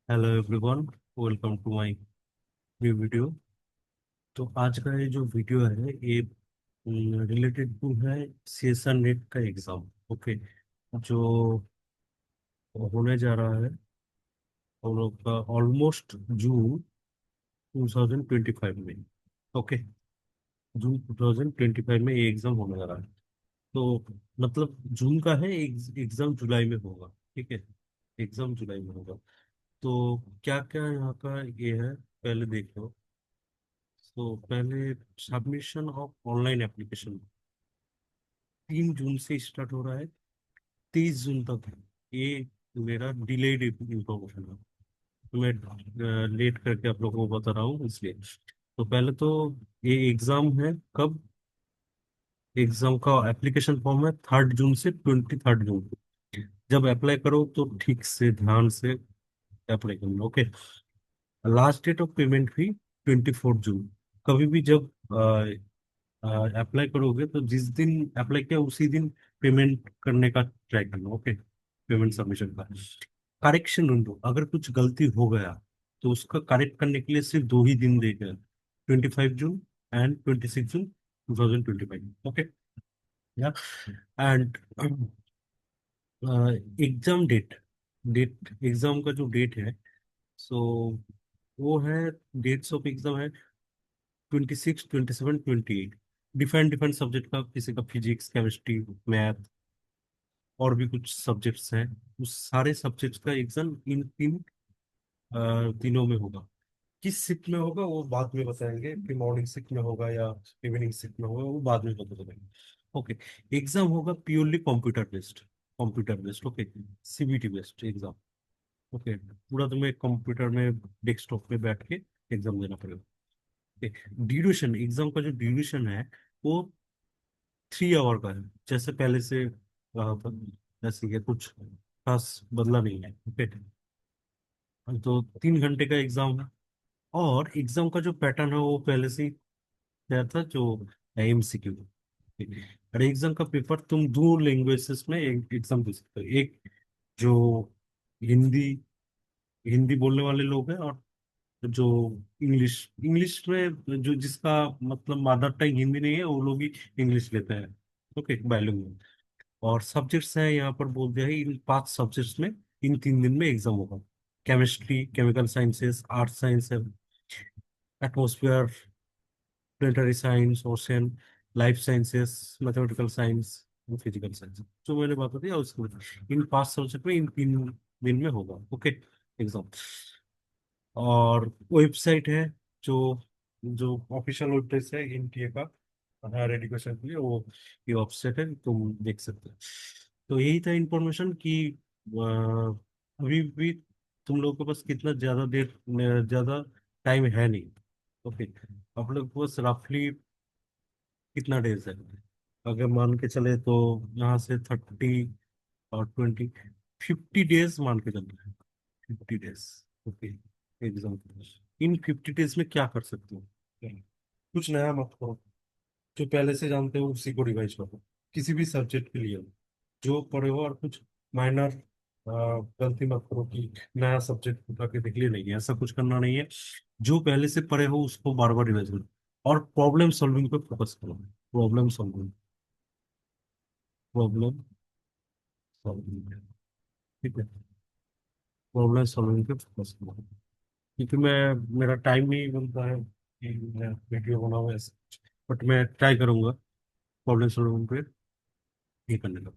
Hello everyone, welcome to my new video. तो आज का ये जो वीडियो है ये रिलेटेड टू है सीएसआर नेट का एग्जाम। ओके, जो होने जा रहा है हम लोग का ऑलमोस्ट जून 2025 में। ओके, जून 2025 में ये एग्जाम होने जा रहा है। तो मतलब जून का है, एग्जाम जुलाई में होगा। ठीक है, एग्जाम जुलाई में होगा। तो क्या क्या यहाँ का ये है, पहले देख लो। तो पहले सबमिशन ऑफ ऑनलाइन एप्लीकेशन 3 जून से स्टार्ट हो रहा है, 30 जून तक है। ये मेरा डिलेड इंफॉर्मेशन है, तो मैं लेट करके आप लोगों को बता रहा हूँ इसलिए। तो पहले तो ये एग्जाम है कब, एग्जाम का एप्लीकेशन फॉर्म है 3 जून से 23 जून। जब अप्लाई करो तो ठीक से ध्यान से अप्लाई करना। Okay, last date of payment भी 24 जून। कभी भी जब अप्लाई करोगे तो जिस दिन अप्लाई किया उसी दिन पेमेंट करने का ट्राई करना। ओके, पेमेंट सबमिशन का करेक्शन विंडो, अगर कुछ गलती हो गया तो उसका करेक्ट करने के लिए सिर्फ 2 ही दिन देगा, 25 जून एंड 26 जून 2025। ओके, या एंड एग्जाम डेट, एग्जाम का जो डेट है, सो वो है, डेट्स ऑफ एग्जाम है 26, 27, 28। डिफरेंट डिफरेंट सब्जेक्ट का, किसी का फिजिक्स, केमिस्ट्री, मैथ और भी कुछ सब्जेक्ट्स हैं। उस सारे सब्जेक्ट्स का एग्जाम इन दिनों में होगा। किस शिफ्ट में होगा वो बाद में बताएंगे, कि मॉर्निंग शिफ्ट में होगा या इवनिंग शिफ्ट में होगा, वो बाद में बता देंगे। ओके, एग्जाम होगा purely computer based, computer based. Okay, CBT based exam. Okay, पूरा तुम्हें कंप्यूटर में डेस्कटॉप पे बैठ के एग्जाम देना पड़ेगा। ड्यूरेशन, एग्जाम का जो ड्यूरेशन है वो 3 आवर का है, जैसे पहले से रहा था, जैसे कि कुछ खास बदला नहीं है। ओके, तो 3 घंटे का एग्जाम है। और एग्जाम का जो पैटर्न है वो पहले से ही तैयार था, जो एमसीक्यू। और एग्जाम का पेपर तुम 2 लैंग्वेजेस में एग्जाम दे सकते हो। एक जो हिंदी हिंदी बोलने वाले लोग हैं, और जो इंग्लिश इंग्लिश में, जो जिसका मतलब मदर टंग हिंदी नहीं है वो लोग ही इंग्लिश लेते हैं। Okay, bilingual. और सब्जेक्ट्स हैं यहाँ पर बोल दिया है, इन 5 सब्जेक्ट्स में इन 3 दिन में एग्जाम होगा। केमिस्ट्री, केमिकल साइंसेस, आर्थ साइंस है, atmosphere, planetary science, ocean, life sciences, mathematical science, physical science, जो मैंने बात बताया उसको इन 5 सब्जेक्ट में इन 3 दिन में होगा। Okay, exam. और वेबसाइट है, जो जो ऑफिशियल वेबसाइट है इंडिया का हायर एजुकेशन के लिए, वो ये वेबसाइट है, तुम देख सकते हो। तो यही था इंफॉर्मेशन कि अभी भी तुम लोगों के पास कितना ज्यादा टाइम है नहीं। ओके, आप लोग के पास रफली कितना डेज है, अगर मान के चले तो यहाँ से 30 और 20, 50 डेज मान के चलते हैं। 50 डेज। Okay, exam. इन 50 डेज में क्या कर सकते हो? कुछ नया मत करो, जो पहले से जानते हो उसी को रिवाइज करो, किसी भी सब्जेक्ट के लिए जो पढ़े हो। और कुछ माइनर गलती मत करो कि नया सब्जेक्ट उठा के देख लिया, नहीं है ऐसा कुछ करना नहीं है। जो पहले से पढ़े हो उसको बार बार रिवाइज करो, और प्रॉब्लम सॉल्विंग पे फोकस करो। Problem solving, problem solving. ठीक है, प्रॉब्लम सॉल्विंग पे फोकस करो, क्योंकि मेरा टाइम नहीं बनता है कि मैं वीडियो बनाऊँ ऐसे। बट मैं ट्राई करूंगा प्रॉब्लम सॉल्विंग पे ये करने का।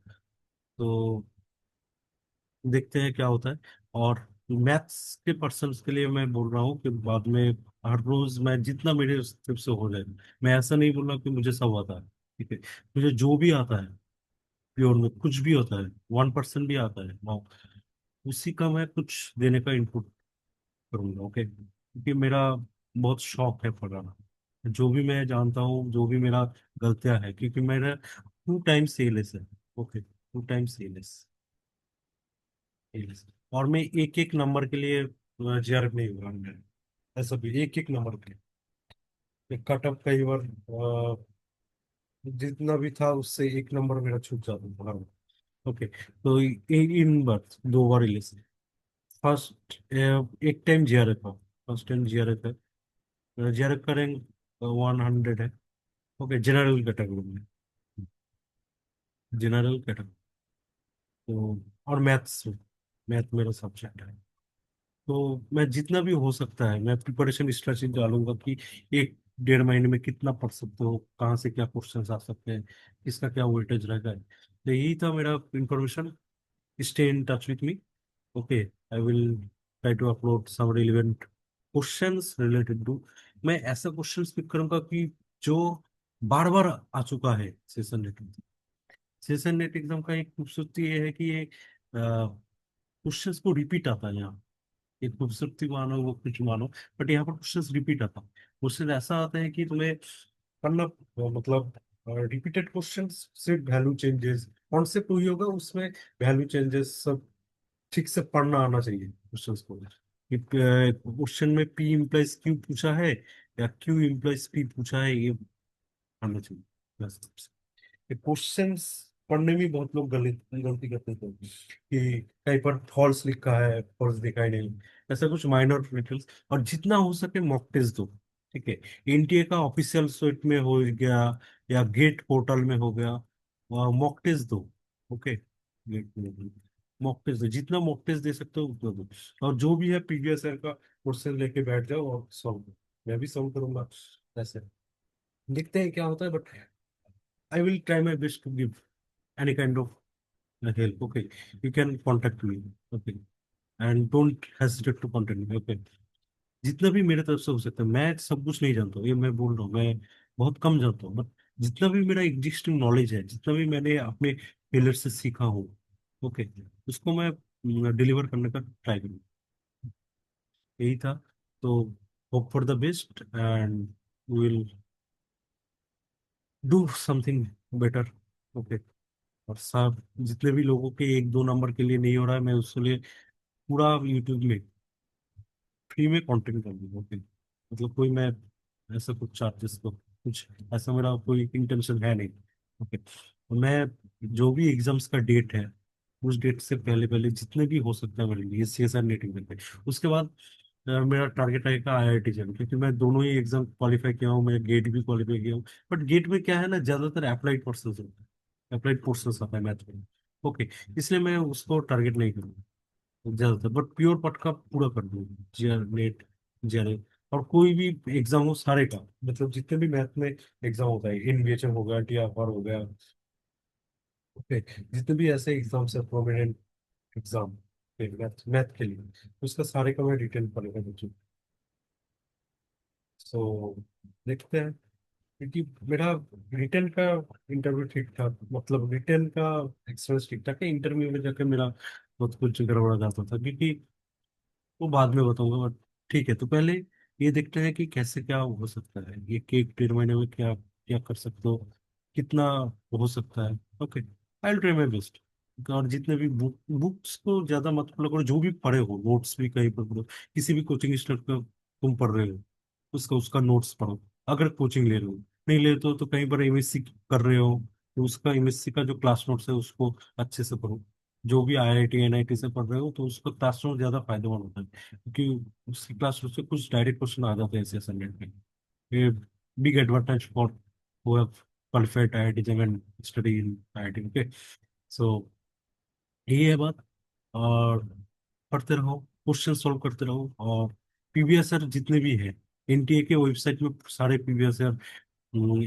तो देखते हैं क्या होता है। और मैथ्स के पर्सन्स के लिए मैं बोल रहा हूँ कि बाद में हर रोज मैं जितना मेरे तरफ से हो जाए, मैं ऐसा नहीं बोल रहा कि मुझे सब आता है। ठीक है, मुझे जो भी आता है, प्योर में कुछ भी होता है, 1% भी आता है, उसी का मैं कुछ देने का इनपुट करूंगा। ओके, क्योंकि मेरा बहुत शौक है पढ़ाना। जो भी मैं जानता हूँ, जो भी मेरा गलतियां है, क्योंकि मेरा 2 टाइम सेलेस है। ओके, 2 टाइम सेलेस। और मैं एक एक नंबर के लिए जेआरएफ नहीं हुआ मैं, ऐसा भी एक एक नंबर के लिए कट ऑफ कई बार जितना भी था उससे एक नंबर मेरा छूट जाता था हर बार। ओके, तो इन बार 2 बार रिलीज। फर्स्ट एक टाइम जीआरएफ का, फर्स्ट टाइम जीआरएफ है, जीआरएफ का रैंक 100 है। ओके, जनरल कैटेगरी में, जनरल कैटेगरी। तो और मैथ्स, मैथ मेरा सब्जेक्ट है। तो मैं जितना भी हो सकता है मैं प्रिपरेशन स्ट्रेटजी डालूंगा कि एक 1.5 महीने में कितना पढ़ सकते हो, कहाँ से क्या क्वेश्चंस आ सकते हैं, किसका क्या वेटेज रहेगा। तो यही था मेरा information. Stay in touch with me. Okay, I will try to upload some relevant questions related to. मैं ऐसा क्वेश्चंस पिक करूंगा कि जो बार बार आ चुका है session net. Session net exam का एक खूबसूरती ये है कि ये क्वेश्चंस को रिपीट आता है यहाँ। एक खूबसूरती मानो वो कुछ मानो, बट यहाँ पर क्वेश्चंस रिपीट आता है। क्वेश्चन ऐसा आता है कि तुम्हें करना, मतलब रिपीटेड क्वेश्चंस से वैल्यू चेंजेस, कॉन्सेप्ट वही होगा उसमें, वैल्यू चेंजेस सब ठीक से पढ़ना आना चाहिए क्वेश्चंस को। क्वेश्चन में पी इम्प्लाइज क्यू पूछा है या क्यू इम्प्लाइज पी पूछा है, ये आना चाहिए बस। क्वेश्चंस पढ़ने में बहुत लोग गलती गलती करते थे कि कहीं पर फॉल्स लिखा है, फॉल्स दिखाई नहीं, ऐसा कुछ माइनर डिटेल्स। और जितना हो सके मॉक टेस्ट दो। ठीक है, एनटीए का ऑफिशियल साइट में हो गया या गेट पोर्टल में हो गया, मॉक टेस्ट दो। ओके, गेट मॉक टेस्ट दो, जितना मॉक टेस्ट दे सकते हो उतना दो। और जो भी है प्रीवियस ईयर का क्वेश्चन लेके बैठ जाओ और सॉल्व करो। मैं भी सॉल्व करूंगा ऐसे, देखते हैं क्या होता है। But I will try my best to give any kind of help. Okay, you can contact me. Okay, and don't hesitate to contact me. Okay, जितना भी मेरे तरफ से हो सकता है, मैं सब कुछ नहीं जानता हूँ, ये मैं बोल रहा हूँ, मैं बहुत कम जानता हूँ, बट जितना भी मेरा एग्जिस्टिंग नॉलेज है, जितना भी मैंने अपने फेलियर से सीखा हूँ, ओके, उसको मैं डिलीवर करने का ट्राई करूँ। यही था। तो hope for the best and will do something better. Okay, और सब जितने भी लोगों के 1-2 नंबर के लिए नहीं हो रहा है, मैं उसके लिए पूरा यूट्यूब में फ्री में कंटेंट कर दूंगा। ओके, मतलब कोई मैं ऐसा कुछ चार्जेस को कुछ ऐसा मेरा कोई इंटेंशन है नहीं। ओके, तो मैं जो भी एग्जाम्स का डेट है उस डेट से पहले पहले जितने भी हो सकता है मेरे लिए सीएसआर नेट एग्जाम पे, उसके बाद मेरा टारगेट रहेगा आईआईटी जेम, क्योंकि मैं दोनों ही एग्जाम क्वालिफाई किया हूँ, मैं गेट भी क्वालिफाई किया हूँ। बट गेट में क्या है ना, ज्यादातर अप्लाइड पर्सन होता है, अप्लाइड पोर्सन आता है मैथ में। ओके, इसलिए मैं उसको टारगेट नहीं करूँगा ज्यादातर, बट प्योर पट का पूरा कर दूँ, जीआर नेट, जीआरए, और कोई भी एग्जाम हो सारे का, मतलब जितने भी मैथ में एग्जाम होता है, एनबीएचएम हो गया, टीआरआर हो गया। ओके, जितने भी ऐसे एग्जाम्स है प्रोमिनेंट एग्जाम मैथ मैथ के लिए, उसका सारे का मैं डिटेल पढ़ेगा बच्चों। सो देखते हैं, क्योंकि मेरा रिटर्न का इंटरव्यू ठीक था, मतलब रिटर्न का एक्सपीरियंस ठीक था कि इंटरव्यू में जाकर मेरा बहुत कुछ गड़बड़ा जाता था, क्योंकि वो बाद में बताऊंगा। बट ठीक है, तो पहले ये देखते हैं कि कैसे क्या हो सकता है, ये केक 1.5 महीने में क्या क्या कर सकते हो, कितना हो सकता है। Okay, I will try my best. और जितने भी बुक्स को ज्यादा मत फॉलो करो, जो भी पढ़े हो नोट्स भी कहीं पर पढ़ो, किसी भी कोचिंग इंस्टीट्यूट का तुम पढ़ रहे हो उसका उसका नोट्स पढ़ो। अगर कोचिंग ले रहे हो, नहीं ले तो कहीं पर एमएससी कर रहे हो तो उसका एमएससी का जो क्लास नोट्स है उसको अच्छे से पढ़ो। जो भी आईआईटी एनआईटी से पढ़ रहे हो तो उसका क्लासरूम ज्यादा फायदेमंद होता है, क्योंकि उसकी क्लासरूम से कुछ डायरेक्ट क्वेश्चन आ जाते हैं ऐसे असाइनमेंट में। ये big advantage for who have qualified IIT and study in IIT. Okay, so यही है बात। और पढ़ते रहो, क्वेश्चन सॉल्व करते रहो, और पीवीएस सर जितने भी हैं एनटीए के वेबसाइट में सारे पीवीएस सर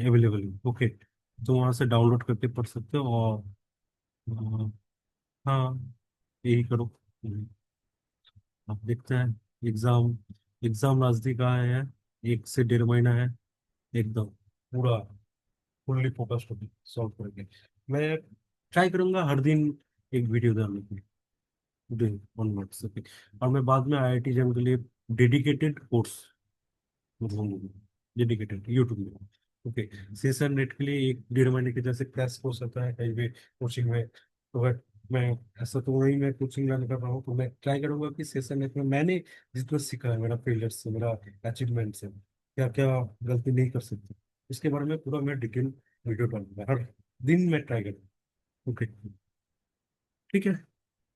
अवेलेबल है। ओके, तो वहाँ से डाउनलोड करके पढ़ सकते हो। और हाँ, यही करो। अब देखते हैं, एग्जाम एग्जाम नजदीक आया है, 1 से 1.5 महीना है, एकदम पूरा फुल्ली फोकस्ड होकर सॉल्व करेंगे। मैं ट्राई करूंगा हर दिन एक वीडियो डालने की, डे 1 मंथ ओके। और मैं बाद में आईआईटी जेम के लिए डेडिकेटेड कोर्स, मतलब डेडिकेटेड यूट्यूब में। ओके, सीएसआर नेट के लिए 1-1.5 महीने के जैसे क्रैश कोर्स होता है कहीं भी कोचिंग में, तो मैं ऐसा तो वही मैं कोचिंग लाने कर रहा हूँ, तो मैं ट्राई करूंगा कि सीएसआर नेट में मैंने जितना सीखा है, मेरा फेलियर से, मेरा अचीवमेंट से, क्या क्या गलती नहीं कर सकती, इसके बारे में पूरा मैं डिटेल वीडियो डालूंगा हर दिन, मैं ट्राई करूँगा। ओके, ठीक है।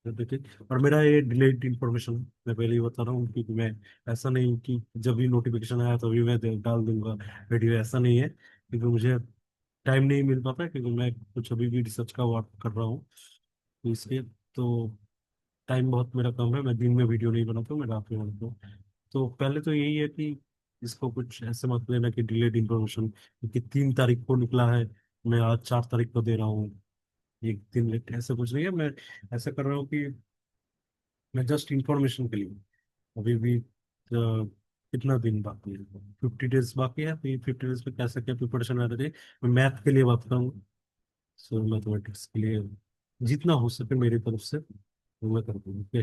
देखिए, और मेरा ये डिलेड इंफॉर्मेशन, मैं पहले ही बता रहा हूँ, क्योंकि मैं ऐसा नहीं कि जब भी नोटिफिकेशन आया तभी मैं डाल दूंगा वीडियो, ऐसा नहीं है, क्योंकि मुझे टाइम नहीं मिल पाता, क्योंकि मैं कुछ अभी भी रिसर्च का वर्क कर रहा हूँ, तो इसलिए तो टाइम बहुत मेरा कम है, मैं दिन में वीडियो नहीं बनाता हूँ, मैं रात में बनाता हूँ। तो पहले तो यही है कि इसको कुछ ऐसे मत लेना कि डिलेड इंफॉर्मेशन, क्योंकि 3 तारीख को निकला है, मैं आज 4 तारीख को दे रहा हूँ, एक दिन लेट, ऐसा कुछ नहीं है। मैं ऐसा कर रहा हूँ कि मैं जस्ट इंफॉर्मेशन के लिए, अभी भी कितना दिन बाकी है, 50 डेज बाकी है, तो ये 50 डेज में कैसे क्या प्रिपरेशन रहना चाहिए, मैं मैथ के लिए बात करूँ, सो मैथमेटिक्स के लिए जितना हो सके मेरी तरफ से वो मैं कर दूंगा।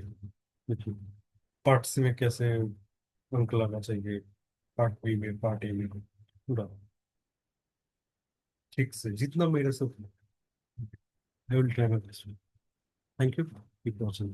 देखिए, पार्ट्स में कैसे अंक लाना चाहिए, पार्ट बी में, पार्ट ए में, पूरा ठीक से जितना मेरे से, आई will try my best. Thank you, keep watching.